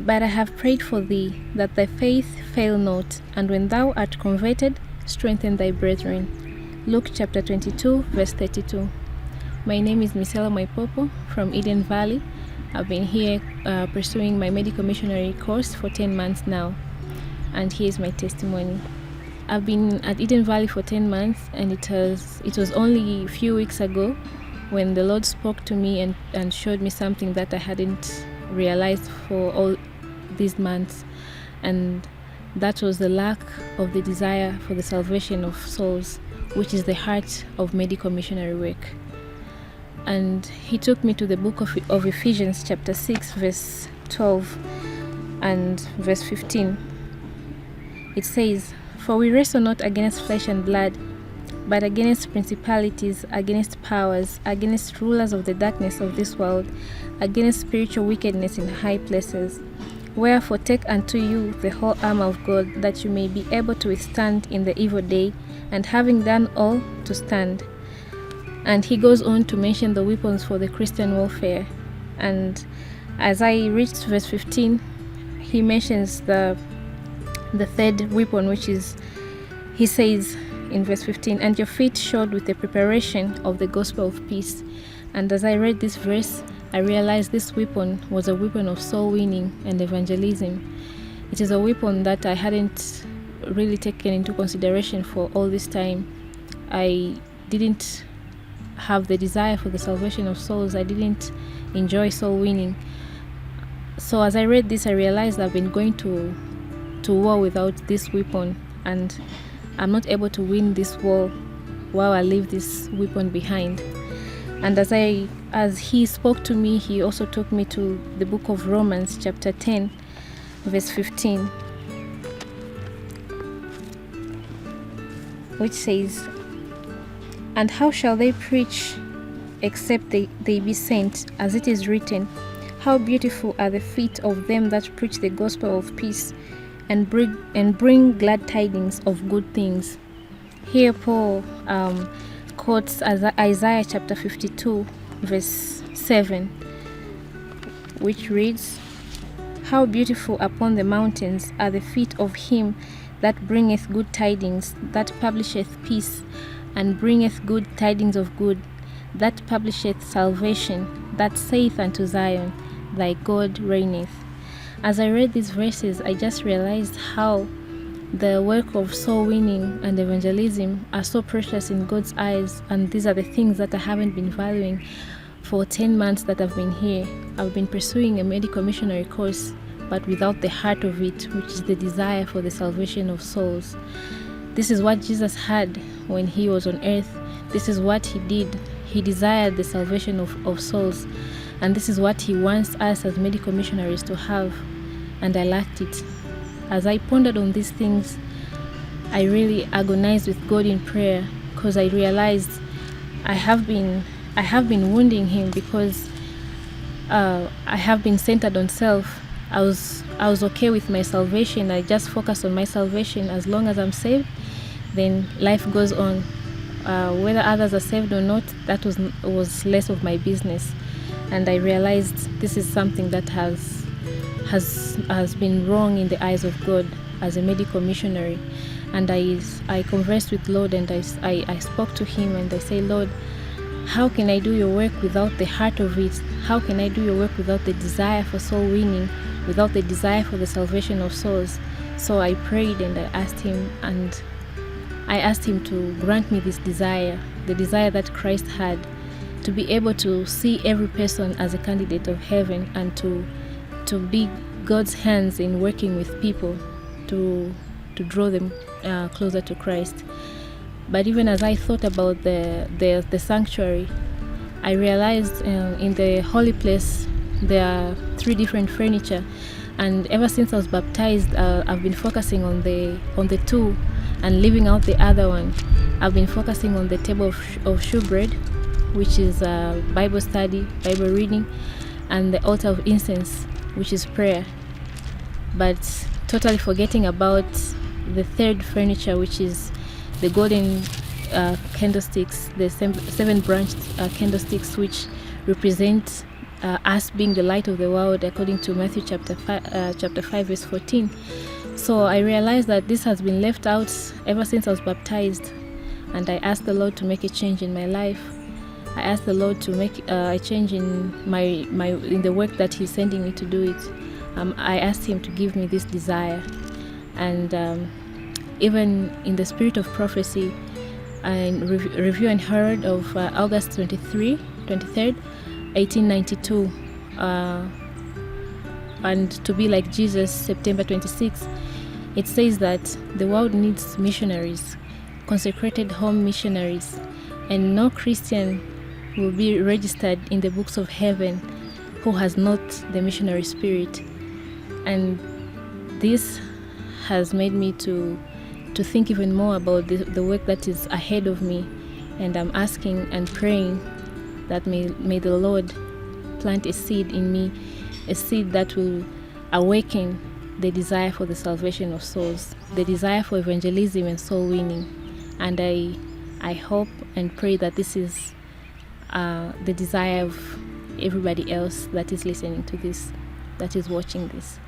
But I have prayed for thee, that thy faith fail not, and when thou art converted, strengthen thy brethren. Luke chapter 22, verse 32. My name is Miselo from Eden Valley. I've been here pursuing my medical missionary course for 10 months now, and here's my testimony. I've been at Eden Valley for 10 months, and it was only a few weeks ago when the Lord spoke to me and showed me something that I hadn't realized for all these months, and that was the lack of the desire for the salvation of souls, which is the heart of medical missionary work. And he took me to the book of Ephesians chapter 6 verse 12 and verse 15. It says, "For we wrestle not against flesh and blood, but against principalities, against powers, against rulers of the darkness of this world, against spiritual wickedness in high places. Wherefore take unto you the whole armor of God, that you may be able to withstand in the evil day, and having done all, to stand." And he goes on to mention the weapons for the Christian warfare. And as I reached verse 15, he mentions the third weapon, which is, he says in verse 15, "And your feet shod with the preparation of the gospel of peace." And as I read this verse, I realized this weapon was a weapon of soul winning and evangelism. It is a weapon that I hadn't really taken into consideration for all this time. I didn't have the desire for the salvation of souls. I didn't enjoy soul winning. So as I read this, I realized I've been going to war without this weapon, and I'm not able to win this war while I leave this weapon behind. And as he spoke to me, he also took me to the book of Romans chapter 10 verse 15, which says, "And how shall they preach except they be sent? As it is written, how beautiful are the feet of them that preach the gospel of peace, and bring glad tidings of good things." Here Paul quotes Isaiah chapter 52 verse 7, which reads, "How beautiful upon the mountains are the feet of him that bringeth good tidings, that publisheth peace, and bringeth good tidings of good, that publisheth salvation, that saith unto Zion, thy God reigneth." As I read these verses, I just realized how the work of soul winning and evangelism are so precious in God's eyes, and these are the things that I haven't been valuing for 10 months that I've been here. I've been pursuing a medical missionary course, but without the heart of it, which is the desire for the salvation of souls. This is what Jesus had when he was on earth. This is what he did. He desired the salvation of souls, and this is what he wants us as medical missionaries to have, and I lacked it. As I pondered on these things, I really agonized with God in prayer, because I realized I have been wounding him, because I have been centered on self. I was okay with my salvation. I just focused on my salvation. As long as I'm saved, then life goes on. Whether others are saved or not, that was less of my business. And I realized this is something that has been wrong in the eyes of God as a medical missionary. And I conversed with Lord, and I spoke to him, and I say, "Lord, how can I do your work without the heart of it? How can I do your work without the desire for soul winning, without the desire for the salvation of souls?" So I prayed, and I asked him to grant me this desire, the desire that Christ had, to be able to see every person as a candidate of heaven, and to be God's hands in working with people to draw them closer to Christ. But even as I thought about the sanctuary, I realized in the holy place there are 3 different furniture, and ever since I was baptized, I've been focusing on the 2 and leaving out the other one. I've been focusing on the table of shewbread, which is Bible study, Bible reading, and the altar of incense, which is prayer, but totally forgetting about the 3rd furniture, which is the golden candlesticks, the 7 branched candlesticks, which represent us being the light of the world, according to Matthew chapter 5 verse 14. So I realized that this has been left out ever since I was baptized, and I asked the Lord to make a change in my life. I asked the Lord to make a change in in the work that He's sending me to do it. I asked Him to give me this desire, and even in the spirit of prophecy, I review and heard of August 23rd, 1892, and to be like Jesus, September 26th. It says that the world needs missionaries, consecrated home missionaries, and no Christian will be registered in the books of heaven who has not the missionary spirit. And this has made me to think even more about the work that is ahead of me, and I'm asking and praying that may the Lord plant a seed in me, a seed that will awaken the desire for the salvation of souls, the desire for evangelism and soul winning. And I hope and pray that this is the desire of everybody else that is listening to this, that is watching this.